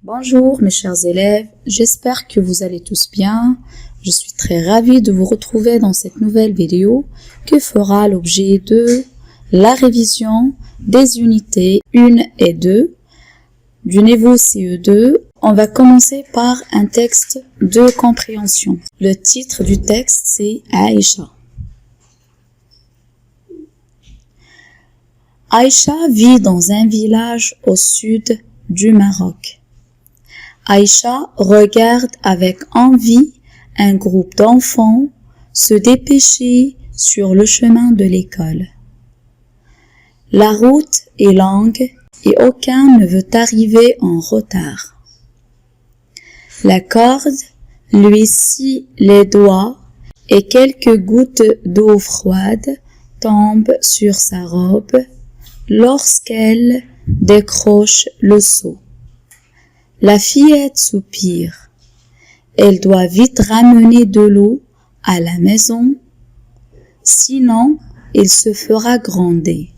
Bonjour mes chers élèves, j'espère que vous allez tous bien. Je suis très ravie de vous retrouver dans cette nouvelle vidéo qui fera l'objet de la révision des unités 1 et 2 du niveau CE2. On va commencer par un texte de compréhension. Le titre du texte c'est Aïcha. Aïcha vit dans un village au sud du Maroc. Aïcha regarde avec envie un groupe d'enfants se dépêcher sur le chemin de l'école. La route est longue et aucun ne veut arriver en retard. La corde lui scie les doigts et quelques gouttes d'eau froide tombent sur sa robe lorsqu'elle décroche le seau. La fillette soupire. Elle doit vite ramener de l'eau à la maison, sinon il se fera gronder.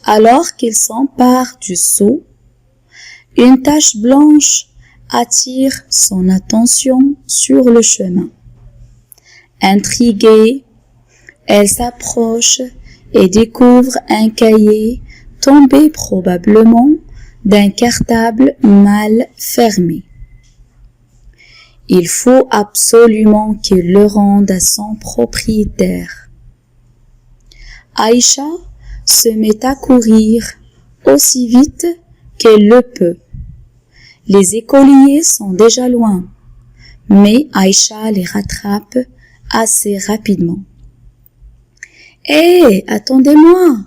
Alors qu'il s'empare du seau, une tache blanche attire son attention sur le chemin. Intriguée, elle s'approche et découvre un cahier tombé probablement d'un cartable mal fermé. Il faut absolument qu'il le rende à son propriétaire. Aïcha se met à courir aussi vite qu'elle le peut. Les écoliers sont déjà loin, mais Aïcha les rattrape assez rapidement. « Hé, attendez-moi,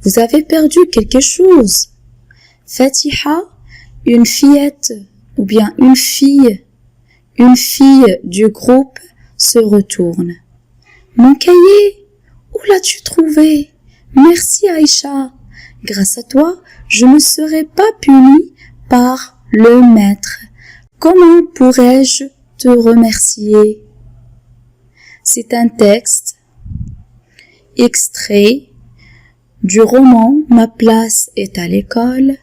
vous avez perdu quelque chose. » Fatiha, une fillette ou bien une fille du groupe se retourne. « Mon cahier, où l'as-tu trouvé? Merci Aïcha. Grâce à toi, je ne serai pas punie par le maître. Comment pourrais-je te remercier? » C'est un texte extrait du roman Ma place est à l'école,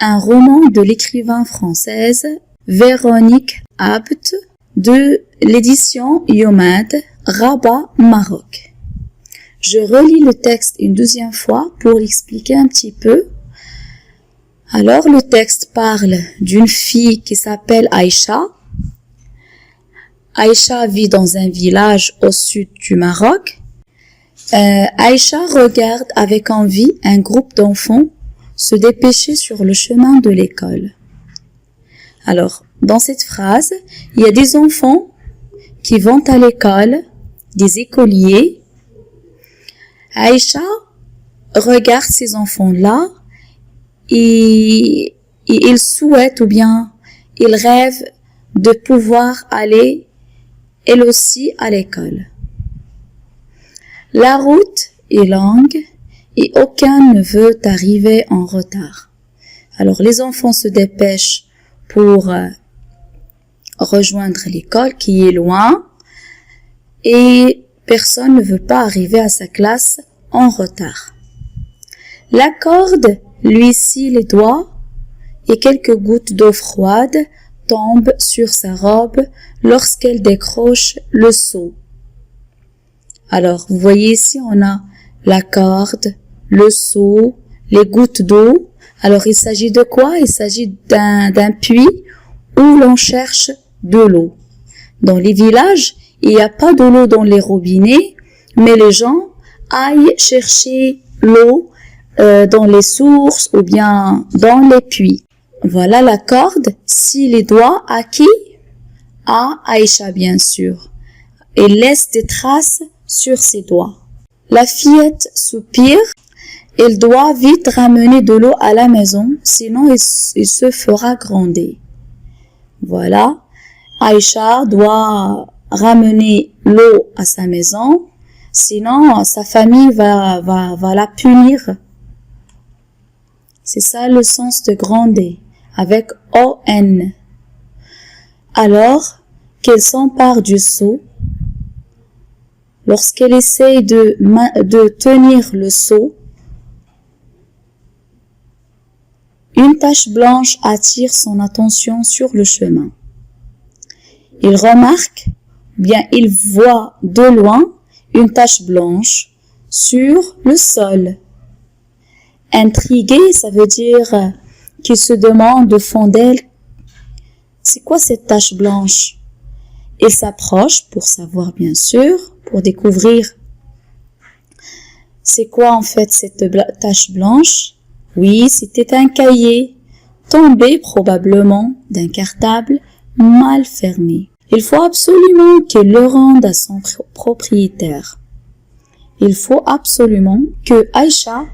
un roman de l'écrivain française Véronique Abt de l'édition Yomad, Rabat, Maroc. Je relis le texte une deuxième fois pour l'expliquer un petit peu. Alors le texte parle d'une fille qui s'appelle Aïcha. Aïcha vit dans un village au sud du Maroc. Aïcha regarde avec envie un groupe d'enfants se dépêcher sur le chemin de l'école. Alors, dans cette phrase, il y a des enfants qui vont à l'école, des écoliers. Aïcha regarde ces enfants-là et il souhaite ou bien il rêve de pouvoir aller elle aussi à l'école. La route est longue et aucun ne veut arriver en retard. Alors les enfants se dépêchent pour rejoindre l'école qui est loin et personne ne veut pas arriver à sa classe en retard. La corde lui scie les doigts et quelques gouttes d'eau froide tombent sur sa robe lorsqu'elle décroche le seau. Alors, vous voyez ici, on a la corde, le seau, les gouttes d'eau. Alors, il s'agit de quoi? Il s'agit d'un puits où l'on cherche de l'eau. Dans les villages, il n'y a pas de l'eau dans les robinets, mais les gens aillent chercher l'eau dans les sources ou bien dans les puits. Voilà la corde, scie les doigts à qui? À Aïcha, bien sûr. Et laisse des traces sur ses doigts. La fillette soupire. Elle doit vite ramener de l'eau à la maison, sinon il se fera gronder. Voilà. Aïcha doit ramener l'eau à sa maison, sinon sa famille va la punir. C'est ça le sens de gronder, avec O-N. Alors qu'elle s'empare du seau, lorsqu'elle essaye de tenir le seau, Une tache blanche attire son attention sur le chemin. Il remarque, bien il voit de loin une tache blanche sur le sol. Intrigué, ça veut dire qu'il se demande au fond d'elle, c'est quoi cette tache blanche? Il s'approche pour savoir bien sûr, pour découvrir c'est quoi en fait cette tache blanche. Oui, c'était un cahier tombé probablement d'un cartable mal fermé. Il faut absolument qu'il le rende à son propriétaire. Il faut absolument que Aïcha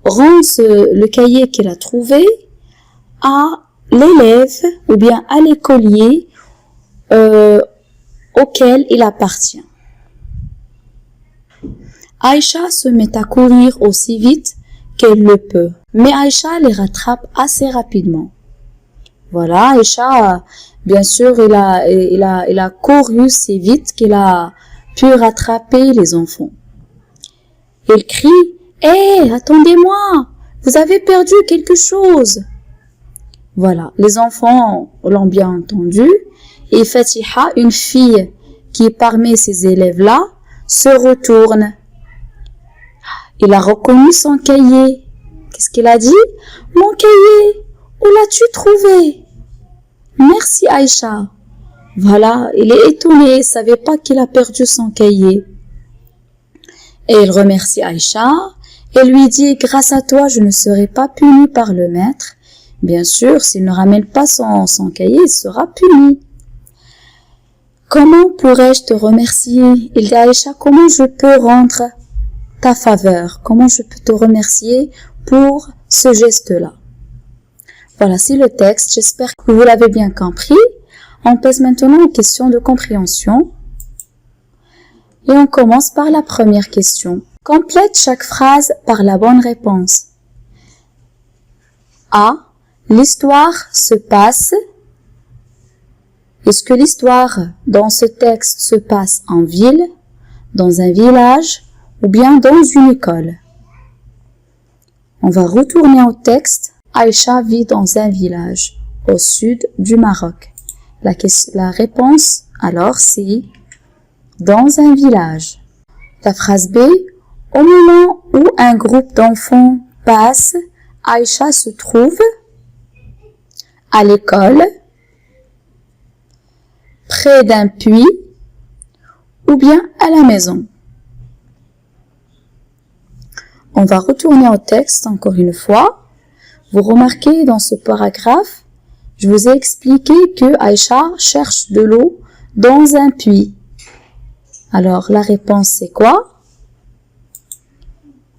rende le cahier qu'il a trouvé à l'élève ou bien à l'écolier auquel il appartient. Aïcha se met à courir aussi vite qu'elle le peut, mais Aïcha les rattrape assez rapidement. Voilà, Aïcha, bien sûr, il a couru si vite qu'il a pu rattraper les enfants. Il crie, « Hé, attendez-moi, vous avez perdu quelque chose !» Voilà, les enfants l'ont bien entendu, et Fatiha, une fille qui est parmi ces élèves-là, se retourne. Il a reconnu son cahier. Qu'est-ce qu'il a dit? « Mon cahier, où l'as-tu trouvé? » Merci Aïcha. Voilà, il est étonné, il ne savait pas qu'il a perdu son cahier. Et il remercie Aïcha et lui dit, grâce à toi, je ne serai pas puni par le maître. Bien sûr, s'il ne ramène pas son cahier, il sera puni. Comment pourrais-je te remercier? Il dit à Aïcha, comment je peux rendre ta faveur? Comment je peux te remercier pour ce geste-là? Voilà, c'est le texte. J'espère que vous l'avez bien compris. On passe maintenant aux questions de compréhension. Et on commence par la première question. Complète chaque phrase par la bonne réponse. A. L'histoire se passe. Est-ce que l'histoire dans ce texte se passe en ville, dans un village ou bien dans une école? On va retourner au texte. Aïcha vit dans un village au sud du Maroc. La réponse alors c'est dans un village. La phrase B. Au moment où un groupe d'enfants passe, Aïcha se trouve à l'école, près d'un puits ou bien à la maison. On va retourner au texte encore une fois. Vous remarquez dans ce paragraphe, je vous ai expliqué que Aïcha cherche de l'eau dans un puits. Alors, la réponse c'est quoi?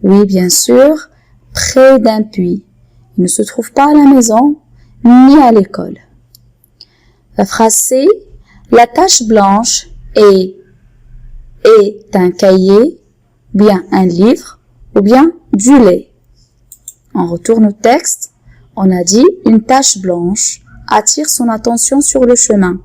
Oui, bien sûr, près d'un puits. Il ne se trouve pas à la maison ni à l'école. La phrase C, la tache blanche est un cahier, bien un livre ou bien du lait. On retourne au texte. On a dit une tache blanche attire son attention sur le chemin.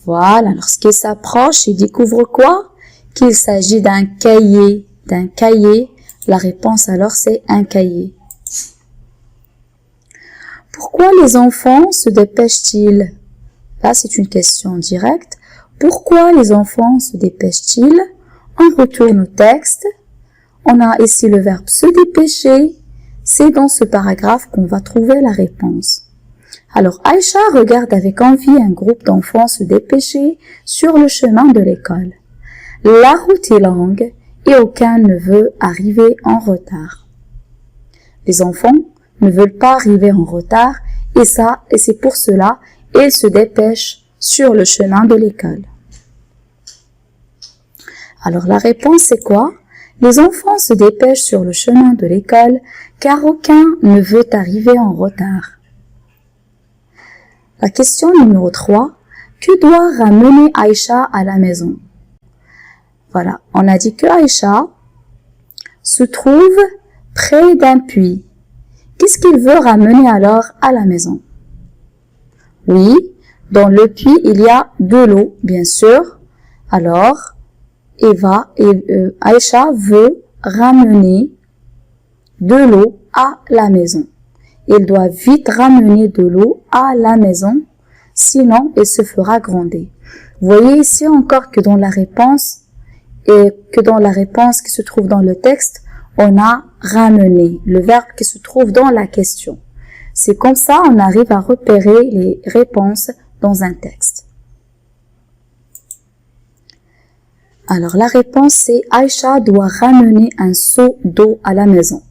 Voilà, lorsqu'il s'approche, il découvre quoi? Qu'il s'agit d'un cahier. D'un cahier. La réponse alors c'est un cahier. Pourquoi les enfants se dépêchent-ils? Là, c'est une question directe. Pourquoi les enfants se dépêchent-ils? On retourne au texte. On a ici le verbe se dépêcher. C'est dans ce paragraphe qu'on va trouver la réponse. Alors, Aïcha regarde avec envie un groupe d'enfants se dépêcher sur le chemin de l'école. La route est longue et aucun ne veut arriver en retard. Les enfants ne veulent pas arriver en retard et c'est pour cela ils se dépêchent sur le chemin de l'école. Alors, la réponse c'est quoi? Les enfants se dépêchent sur le chemin de l'école car aucun ne veut arriver en retard. La question numéro 3. Que doit ramener Aïcha à la maison? Voilà, on a dit que Aïcha se trouve près d'un puits. Qu'est-ce qu'il veut ramener alors à la maison? Oui, dans le puits, il y a de l'eau, bien sûr. Alors, Aïcha veut ramener de l'eau à la maison. Il doit vite ramener de l'eau à la maison, sinon il se fera gronder. Vous voyez ici encore que dans la réponse qui se trouve dans le texte, on a ramené le verbe qui se trouve dans la question. C'est comme ça on arrive à repérer les réponses dans un texte. Alors la réponse c'est Aïcha doit ramener un seau d'eau à la maison.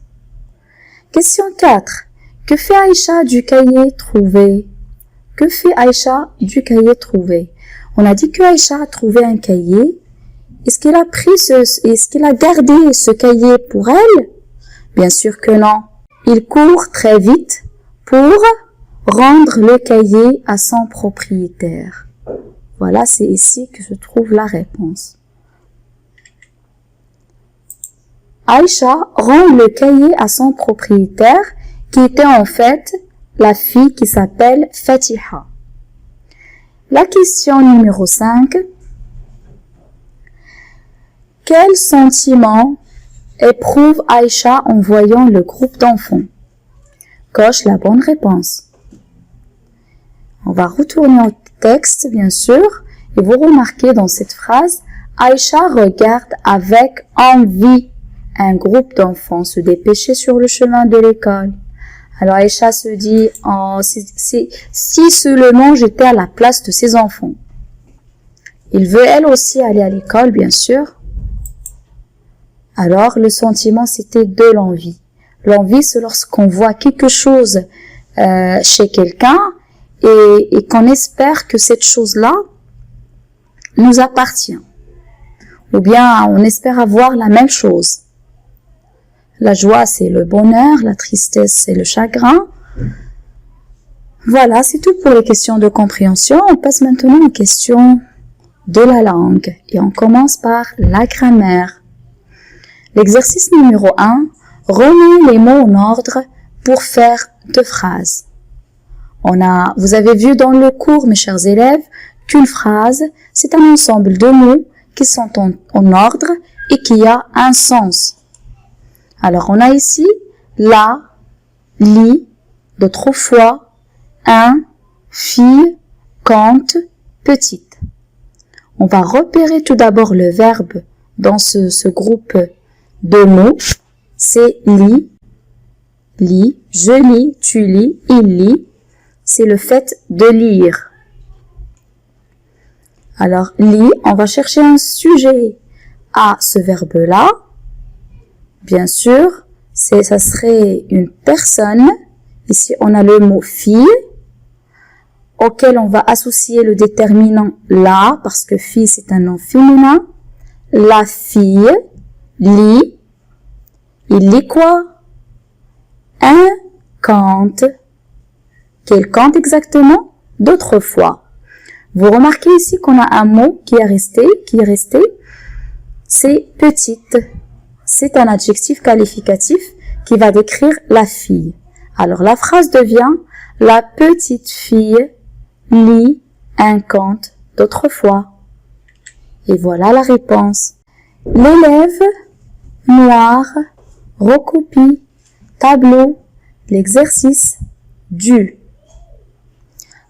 Question 4. Que fait Aïcha du cahier trouvé? Que fait Aïcha du cahier trouvé? On a dit que Aïcha a trouvé un cahier. Est-ce qu'il a gardé ce cahier pour elle? Bien sûr que non. Il court très vite pour rendre le cahier à son propriétaire. Voilà, c'est ici que se trouve la réponse. Aïcha rend le cahier à son propriétaire, qui était en fait la fille qui s'appelle Fatiha. La question numéro 5. Quel sentiment éprouve Aïcha en voyant le groupe d'enfants? Coche la bonne réponse. On va retourner au texte, bien sûr, et vous remarquez dans cette phrase, Aïcha regarde avec envie un groupe d'enfants se dépêcher sur le chemin de l'école. Alors Aïcha se dit, si seulement j'étais à la place de ces enfants. Il veut elle aussi aller à l'école, bien sûr. Alors le sentiment c'était de l'envie. L'envie c'est lorsqu'on voit quelque chose chez quelqu'un et qu'on espère que cette chose-là nous appartient. Ou bien on espère avoir la même chose. La joie, c'est le bonheur, la tristesse, c'est le chagrin. Voilà, c'est tout pour les questions de compréhension. On passe maintenant aux questions de la langue. Et on commence par la grammaire. L'exercice numéro 1, remets les mots en ordre pour faire 2 phrases. Vous avez vu dans le cours, mes chers élèves, qu'une phrase, c'est un ensemble de mots qui sont en ordre et qui a un sens. Alors, on a ici la, li, d'autres fois, un, fille, compte, petite. On va repérer tout d'abord le verbe dans ce groupe de mots. C'est lit, je lis, tu lis, il lit. C'est le fait de lire. Alors, lit, on va chercher un sujet à ce verbe-là. Bien sûr, ça serait une personne. Ici, on a le mot fille, auquel on va associer le déterminant la, parce que fille, c'est un nom féminin. La fille lit. Il lit quoi? Un conte. Quel conte exactement? D'autrefois. Vous remarquez ici qu'on a un mot qui est resté. C'est petite. C'est un adjectif qualificatif qui va décrire la fille. Alors la phrase devient la petite fille lit un conte d'autrefois. Et voilà la réponse. L'élève noir recopie tableau l'exercice du.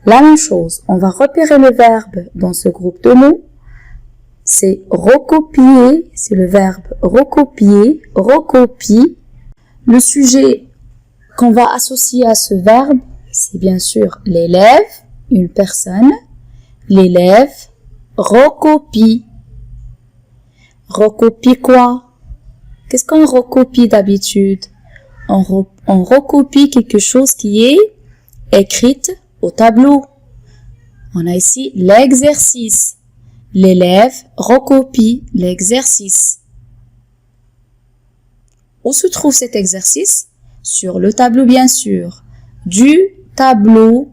La même chose, on va repérer le verbe dans ce groupe de mots. C'est recopier, c'est le verbe recopier, recopie. Le sujet qu'on va associer à ce verbe, c'est bien sûr l'élève, une personne. L'élève recopie. Recopie quoi? Qu'est-ce qu'on recopie d'habitude? On recopie quelque chose qui est écrit au tableau. On a ici l'exercice. L'élève recopie l'exercice. Où se trouve cet exercice? Sur le tableau, bien sûr. Du tableau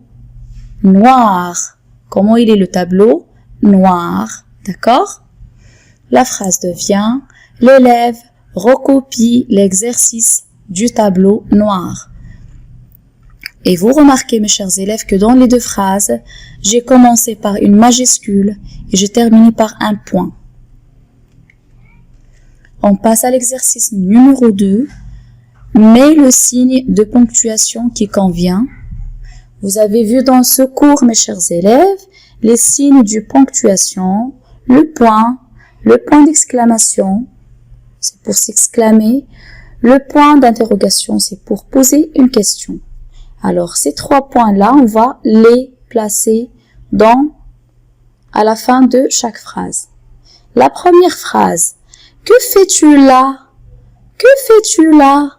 noir. Comment il est le tableau? Noir. D'accord? La phrase devient « L'élève recopie l'exercice du tableau noir ». Et vous remarquez, mes chers élèves, que dans les 2 phrases, j'ai commencé par une majuscule et j'ai terminé par un point. On passe à l'exercice numéro 2. mets le signe de ponctuation qui convient. Vous avez vu dans ce cours, mes chers élèves, les signes de ponctuation, le point d'exclamation, c'est pour s'exclamer, le point d'interrogation, c'est pour poser une question. Alors, ces 3 points-là, on va les placer à la fin de chaque phrase. La première phrase, que fais-tu là? Que fais-tu là?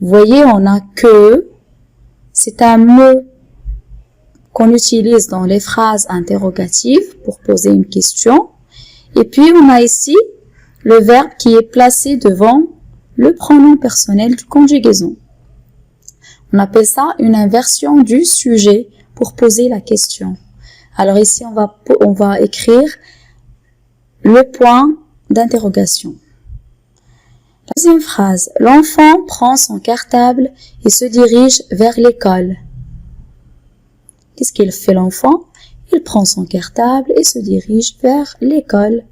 Vous voyez, on a que, c'est un mot qu'on utilise dans les phrases interrogatives pour poser une question. Et puis, on a ici le verbe qui est placé devant le pronom personnel de conjugaison. On appelle ça une inversion du sujet pour poser la question. Alors ici, on va écrire le point d'interrogation. Deuxième phrase. L'enfant prend son cartable et se dirige vers l'école. Qu'est-ce qu'il fait l'enfant? Il prend son cartable et se dirige vers l'école.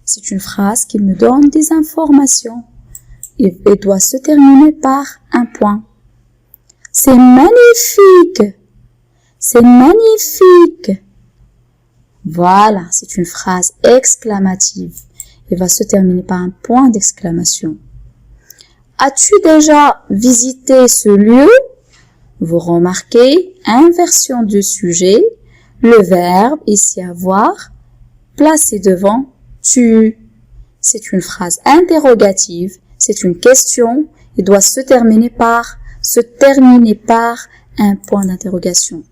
C'est une phrase qui me donne des informations et doit se terminer par un point. C'est magnifique! C'est magnifique! Voilà, c'est une phrase exclamative et va se terminer par un point d'exclamation. As-tu déjà visité ce lieu? Vous remarquez, inversion du sujet, le verbe, ici avoir, placé devant tu. C'est une phrase interrogative, c'est une question et doit se terminer par un point d'interrogation.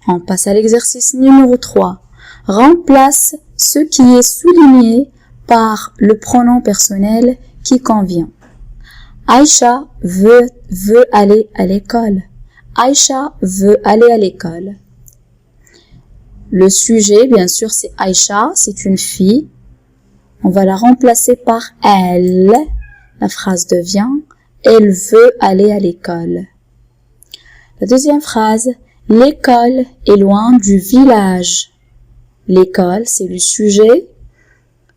On passe à l'exercice numéro 3. Remplace ce qui est souligné par le pronom personnel qui convient. Aïcha veut aller à l'école. Aïcha veut aller à l'école. Le sujet, bien sûr, c'est Aïcha, c'est une fille. On va la remplacer par elle. La phrase devient elle veut aller à l'école. La deuxième phrase, l'école est loin du village. L'école, c'est le sujet.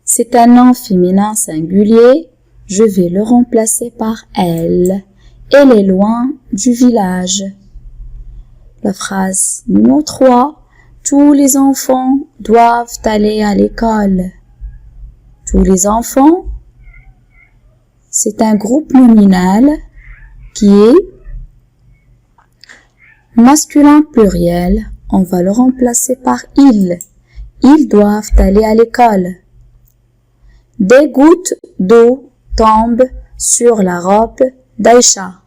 C'est un nom féminin singulier. Je vais le remplacer par elle. Elle est loin du village. La phrase numéro 3, tous les enfants doivent aller à l'école. Tous les enfants, c'est un groupe nominal qui est masculin pluriel. On va le remplacer par ils. Ils doivent aller à l'école. Des gouttes d'eau tombent sur la robe d'Aïcha.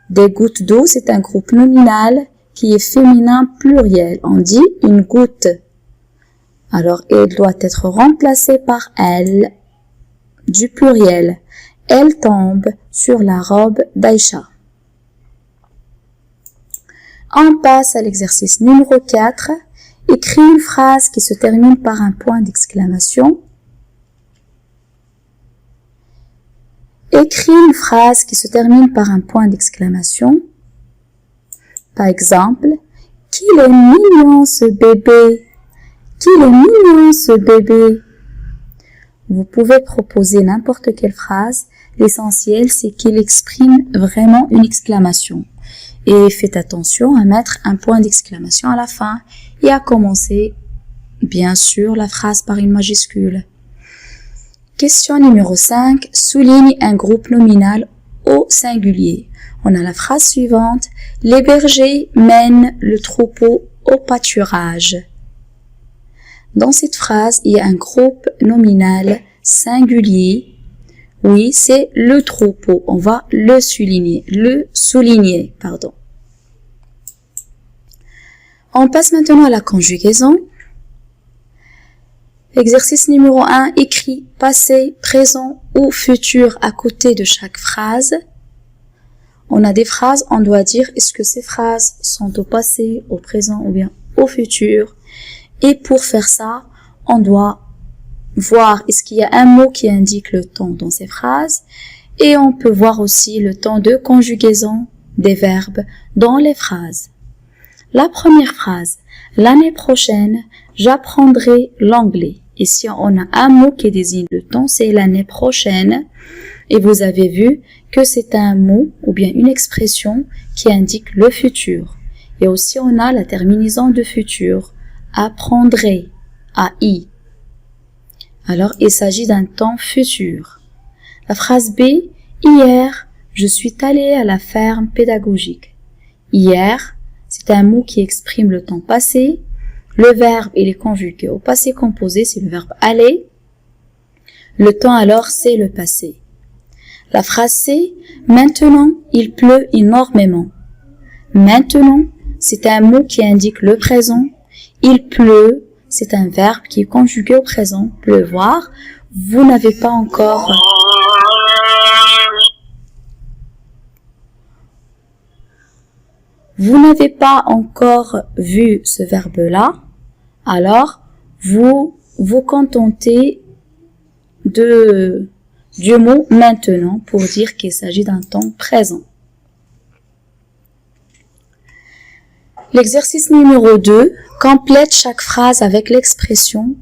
Des gouttes d'eau, c'est un groupe nominal qui est féminin pluriel. On dit une goutte. Alors, elle doit être remplacée par elle, du pluriel. Elle tombe sur la robe d'Aïcha. On passe à l'exercice numéro 4. Écris une phrase qui se termine par un point d'exclamation. Écris une phrase qui se termine par un point d'exclamation. Par exemple, qu'il est mignon ce bébé! Qu'il est mignon ce bébé! Vous pouvez proposer n'importe quelle phrase. L'essentiel, c'est qu'il exprime vraiment une exclamation. Et faites attention à mettre un point d'exclamation à la fin et à commencer, bien sûr, la phrase par une majuscule. Question numéro 5. Souligne un groupe nominal au singulier. On a la phrase suivante. Les bergers mènent le troupeau au pâturage. Dans cette phrase, il y a un groupe nominal singulier. Oui, c'est le troupeau. On va le souligner. On passe maintenant à la conjugaison. Exercice numéro 1. Écris passé, présent ou futur à côté de chaque phrase. On a des phrases, on doit dire est-ce que ces phrases sont au passé, au présent ou bien au futur. Et pour faire ça, on doit voir est-ce qu'il y a un mot qui indique le temps dans ces phrases. Et on peut voir aussi le temps de conjugaison des verbes dans les phrases. La première phrase. L'année prochaine, j'apprendrai l'anglais. Ici, on a un mot qui désigne le temps, c'est l'année prochaine. Et vous avez vu que c'est un mot ou bien une expression qui indique le futur. Et aussi on a la terminaison de futur. Apprendrai, AI. Alors il s'agit d'un temps futur. La phrase B, hier, je suis allé à la ferme pédagogique. Hier, c'est un mot qui exprime le temps passé. Le verbe, il est conjugué au passé composé, c'est le verbe aller. Le temps alors, c'est le passé. La phrase C, maintenant, il pleut énormément. Maintenant, c'est un mot qui indique le présent. Il pleut, c'est un verbe qui est conjugué au présent, pleuvoir. Vous n'avez pas encore vu ce verbe-là, alors vous vous contentez du mot maintenant pour dire qu'il s'agit d'un temps présent. L'exercice numéro 2 complète chaque phrase avec l'expression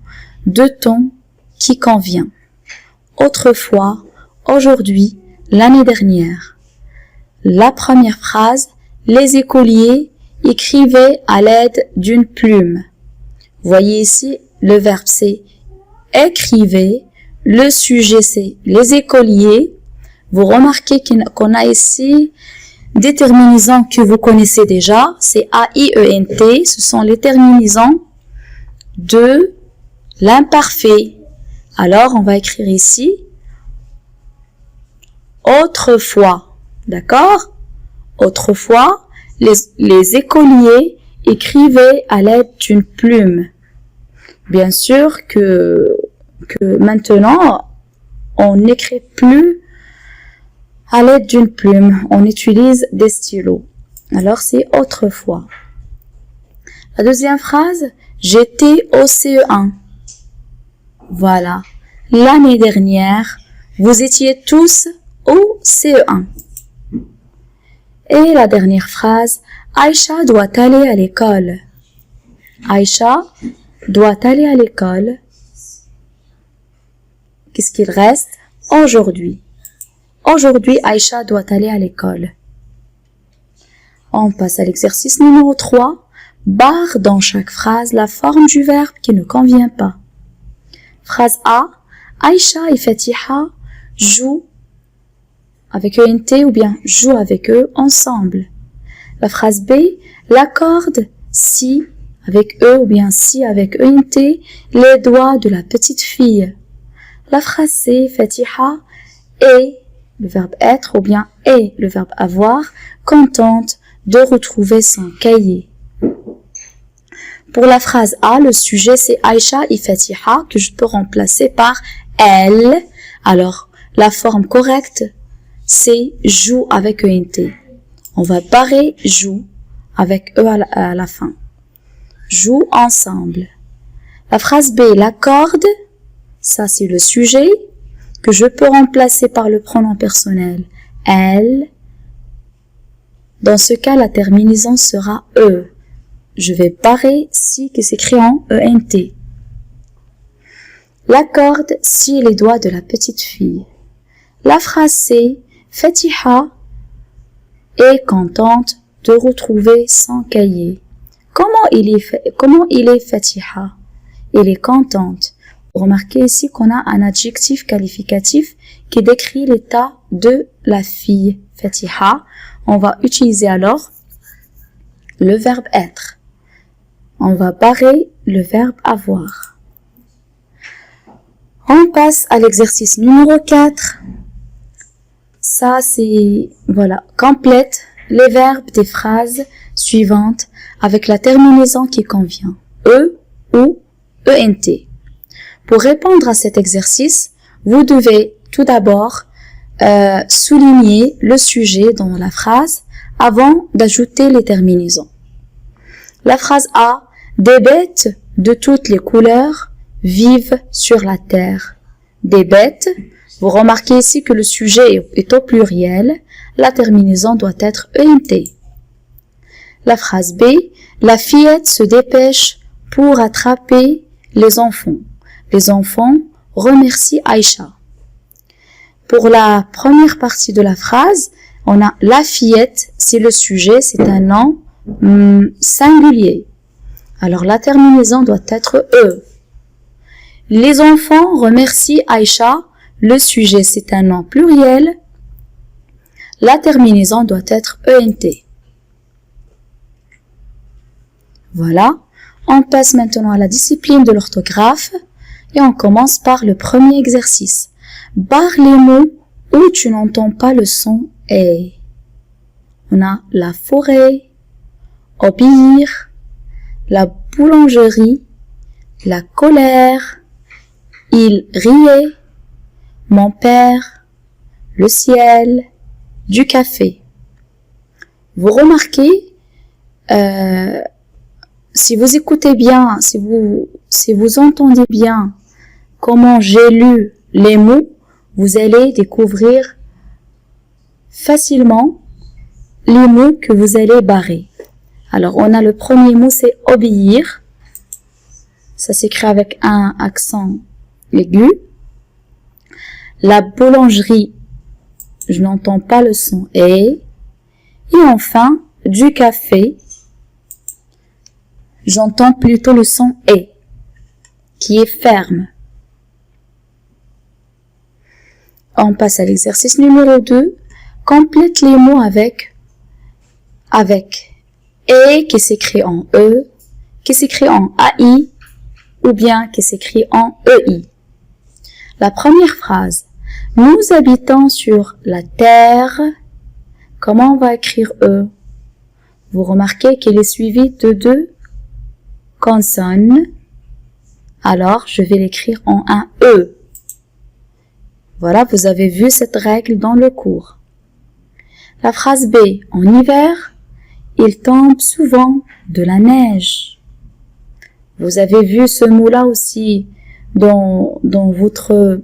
de ton qui convient. Autrefois, aujourd'hui, l'année dernière. La première phrase, les écoliers écrivaient à l'aide d'une plume. Vous voyez ici, le verbe c'est écrivait, le sujet c'est les écoliers. Vous remarquez qu'on a ici des terminaisons que vous connaissez déjà, c'est A-I-E-N-T, ce sont les terminaisons de l'imparfait. Alors, on va écrire ici autrefois, d'accord? Autrefois, les écoliers écrivaient à l'aide d'une plume. Bien sûr que maintenant, on n'écrit plus à l'aide d'une plume, on utilise des stylos. Alors, c'est autrefois. La deuxième phrase, j'étais au CE1. Voilà. L'année dernière, vous étiez tous au CE1. Et la dernière phrase, Aïcha doit aller à l'école. Aïcha doit aller à l'école. Qu'est-ce qu'il reste? Aujourd'hui. Aujourd'hui, Aïcha doit aller à l'école. On passe à l'exercice numéro 3. Barre dans chaque phrase la forme du verbe qui ne convient pas. Phrase A. Aïcha et Fatiha jouent avec ENT ou bien jouent avec eux ensemble. La phrase B. L'accorde si avec E ou bien si avec ENT les doigts de la petite fille. La phrase C. Fatiha est le verbe être ou bien est le verbe avoir, contente de retrouver son cahier. Pour la phrase A, le sujet c'est Aïcha et Fatiha que je peux remplacer par elle. Alors, la forme correcte c'est joue avec ENT. On va barrer joue avec E à la fin. Joue ensemble. La phrase B, l'accorde, ça c'est le sujet que je peux remplacer par le pronom personnel elle. Dans ce cas, la terminaison sera E. Je vais barrer si qui s'écrit en ENT. L'accorde si les doigts de la petite fille. La phrase C, Fatiha est contente de retrouver son cahier. Comment il est Fatiha? Il est contente. Remarquez ici qu'on a un adjectif qualificatif qui décrit l'état de la fille. Fatiha. On va utiliser alors le verbe être. On va barrer le verbe avoir. On passe à l'exercice numéro 4. Ça, c'est, voilà, complète les verbes des phrases suivantes avec la terminaison qui convient. E ou ENT. Pour répondre à cet exercice, vous devez tout d'abord souligner le sujet dans la phrase avant d'ajouter les terminaisons. La phrase A, des bêtes de toutes les couleurs vivent sur la terre. Des bêtes, vous remarquez ici que le sujet est au pluriel, la terminaison doit être ENT. La phrase B, la fillette se dépêche pour attraper les enfants. Les enfants remercient Aïcha. Pour la première partie de la phrase, on a la fillette, c'est le sujet, c'est un nom singulier. Alors la terminaison doit être E. Les enfants remercient Aïcha, le sujet c'est un nom pluriel. La terminaison doit être ENT. Voilà, on passe maintenant à la discipline de l'orthographe et on commence par le premier exercice. Barre les mots où tu n'entends pas le son E. On a la forêt, obéir, la boulangerie, la colère, il riait, mon père, le ciel, du café. Vous remarquez, si vous écoutez bien, si vous entendez bien comment j'ai lu les mots, vous allez découvrir facilement les mots que vous allez barrer. Alors, on a le premier mot, c'est obéir. Ça s'écrit avec un accent aigu. La boulangerie, je n'entends pas le son et enfin, du café, j'entends plutôt le son et, qui est ferme. On passe à l'exercice numéro 2. Complète les mots avec et qui s'écrit en E, qui s'écrit en AI ou bien qui s'écrit en EI. La première phrase. Nous habitons sur la terre. Comment on va écrire E? Vous remarquez qu'il est suivi de 2 consonnes. Alors, je vais l'écrire en un E. Voilà, vous avez vu cette règle dans le cours. La phrase B. En hiver, il tombe souvent de la neige. Vous avez vu ce mot-là aussi dans votre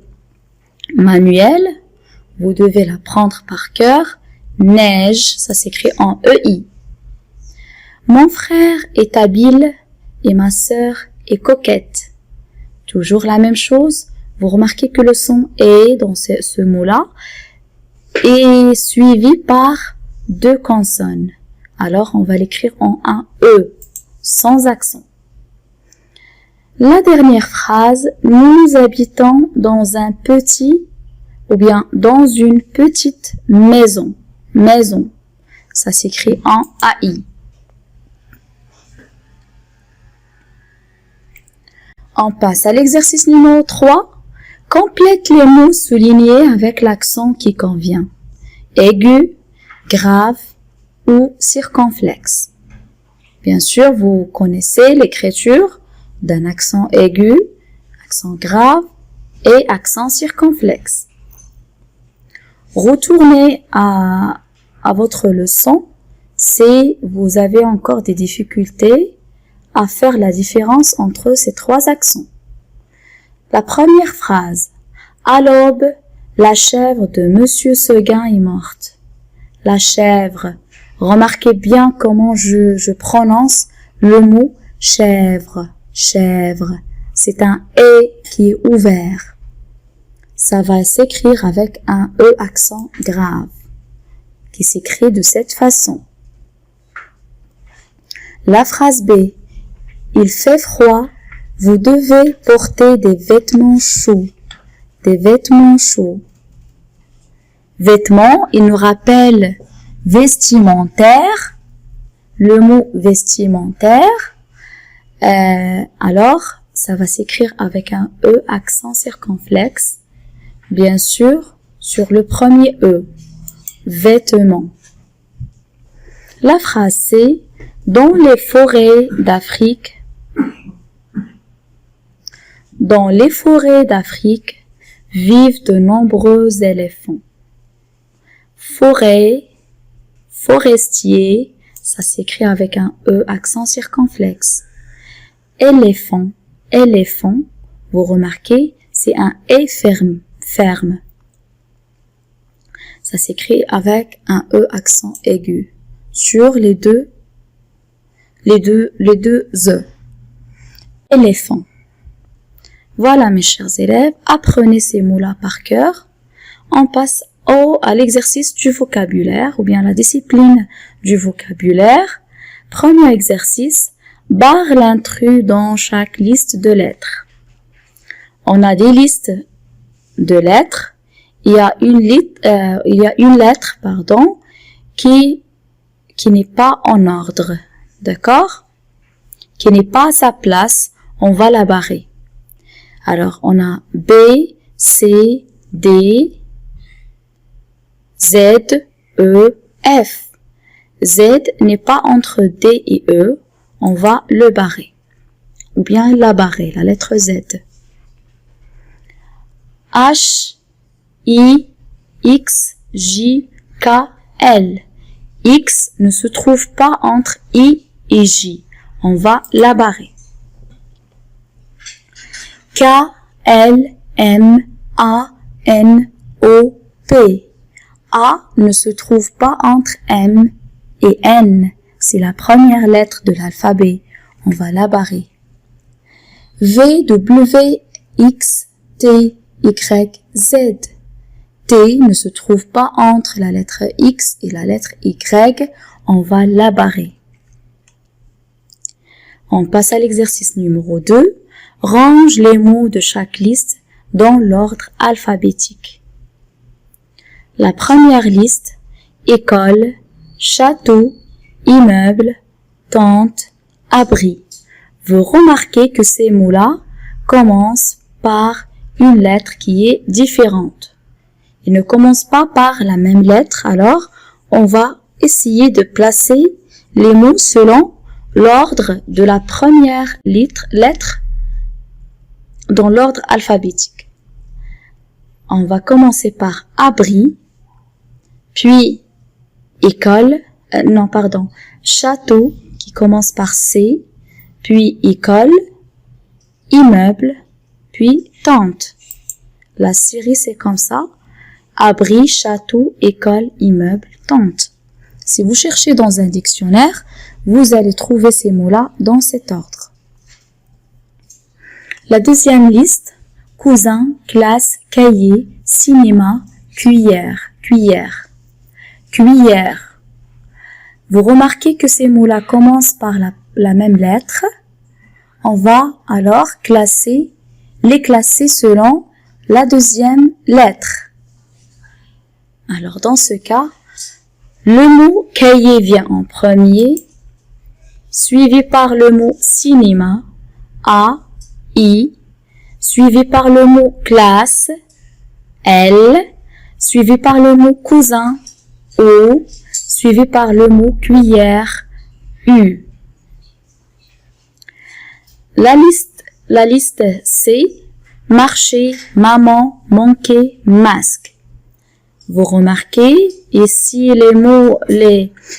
manuel. Vous devez l'apprendre par cœur. Neige, ça s'écrit en EI. Mon frère est habile et ma sœur est coquette. Toujours la même chose. Vous remarquez que le son est dans ce mot-là est suivi par 2 consonnes. Alors, on va l'écrire en un E, sans accent. La dernière phrase, nous habitons dans un petit ou bien dans une petite maison. Maison, ça s'écrit en AI. On passe à l'exercice numéro 3. Complète les mots soulignés avec l'accent qui convient. Aigu, grave ou circonflexe. Bien sûr, vous connaissez l'écriture d'un accent aigu, accent grave et accent circonflexe. Retournez à votre leçon si vous avez encore des difficultés à faire la différence entre ces 3 accents. La première phrase. À l'aube, la chèvre de Monsieur Seguin est morte. La chèvre. Remarquez bien comment je prononce le mot chèvre. Chèvre. C'est un E qui est ouvert. Ça va s'écrire avec un E accent grave, qui s'écrit de cette façon. La phrase B. Il fait froid. Vous devez porter des vêtements chauds. Des vêtements chauds. Vêtements, il nous rappelle vestimentaire. Le mot vestimentaire. Alors, ça va s'écrire avec un E accent circonflexe. Bien sûr, sur le premier E. Vêtements. La phrase C. Dans les forêts d'Afrique. Dans les forêts d'Afrique vivent de nombreux éléphants. Forêt, forestier, ça s'écrit avec un E accent circonflexe. Éléphant, éléphant, vous remarquez, c'est un E ferme. Ça s'écrit avec un E accent aigu sur les deux E. Éléphant. Voilà mes chers élèves, apprenez ces mots-là par cœur. on passe à l'exercice du vocabulaire ou bien la discipline du vocabulaire. Premier exercice, barre l'intrus dans chaque liste de lettres. On a des listes de lettres. Il y a une lettre, qui n'est pas en ordre, d'accord? Qui n'est pas à sa place, on va la barrer. Alors, on a B, C, D, Z, E, F. Z n'est pas entre D et E, on va le barrer. Ou bien la barrer, la lettre Z. H, I, X, J, K, L. X ne se trouve pas entre I et J. On va la barrer. K, L, M, A, N, O, P. A ne se trouve pas entre M et N. C'est la première lettre de l'alphabet. On va la barrer. V, W, X, T, Y, Z. T ne se trouve pas entre la lettre X et la lettre Y. On va la barrer. On passe à l'exercice numéro 2. Range les mots de chaque liste dans l'ordre alphabétique. La première liste, école, château, immeuble, tente, abri. Vous remarquez que ces mots-là commencent par une lettre qui est différente. Ils ne commencent pas par la même lettre, alors on va essayer de placer les mots selon l'ordre de la première lettre dans l'ordre alphabétique. On va commencer par abri, puis école, château qui commence par C, puis école, immeuble, puis tente. La série c'est comme ça, abri, château, école, immeuble, tente. Si vous cherchez dans un dictionnaire, vous allez trouver ces mots-là dans cet ordre. La deuxième liste, cousin, classe, cahier, cinéma, cuillère. Vous remarquez que ces mots-là commencent par la même lettre. On va alors les classer selon la deuxième lettre. Alors dans ce cas, le mot cahier vient en premier, suivi par le mot cinéma, A, I, suivi par le mot classe, L, suivi par le mot cousin, O, suivi par le mot cuillère, U. La liste C, marcher, maman, manquer, masque. Vous remarquez, ici les mots,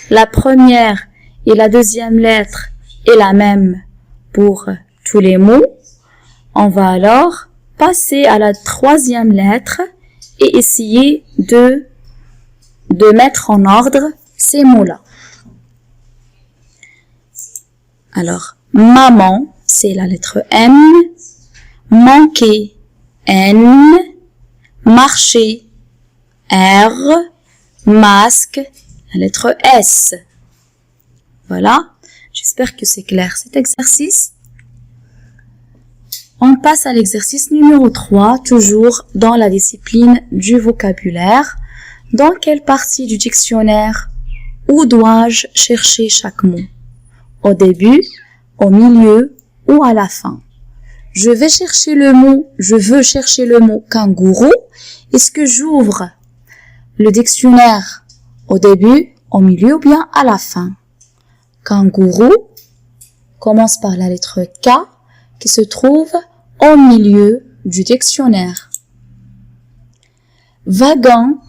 la première et la deuxième lettre est la même pour tous les mots. On va alors passer à la troisième lettre et essayer de mettre en ordre ces mots-là. Alors, maman, c'est la lettre M, manquer, N, marcher, R, masque, la lettre S. Voilà, j'espère que c'est clair cet exercice. On passe à l'exercice numéro 3, toujours dans la discipline du vocabulaire. Dans quelle partie du dictionnaire, où dois-je chercher chaque mot? Au début, au milieu ou à la fin? Je veux chercher le mot kangourou. Est-ce que j'ouvre le dictionnaire au début, au milieu ou bien à la fin? Kangourou commence par la lettre K qui se trouve au milieu du dictionnaire. Wagon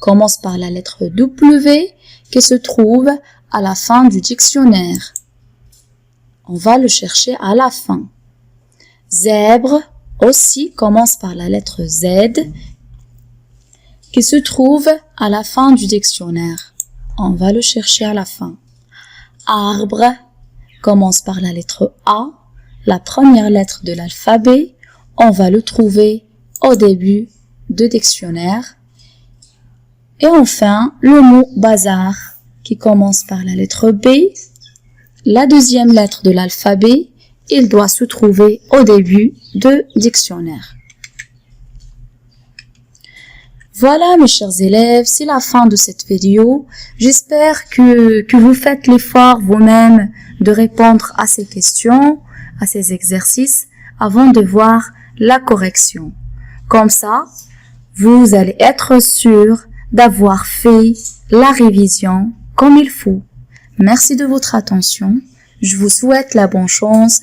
commence par la lettre W qui se trouve à la fin du dictionnaire. On va le chercher à la fin. Zèbre aussi commence par la lettre Z qui se trouve à la fin du dictionnaire. On va le chercher à la fin. Arbre commence par la lettre A, la première lettre de l'alphabet. On va le trouver au début de dictionnaire. Et enfin, le mot bazar qui commence par la lettre B, la deuxième lettre de l'alphabet, il doit se trouver au début de dictionnaire. Voilà mes chers élèves, c'est la fin de cette vidéo. J'espère que vous faites l'effort vous-même de répondre à ces questions, à ces exercices, avant de voir la correction. Comme ça, vous allez être sûr d'avoir fait la révision comme il faut. Merci de votre attention. Je vous souhaite la bonne chance.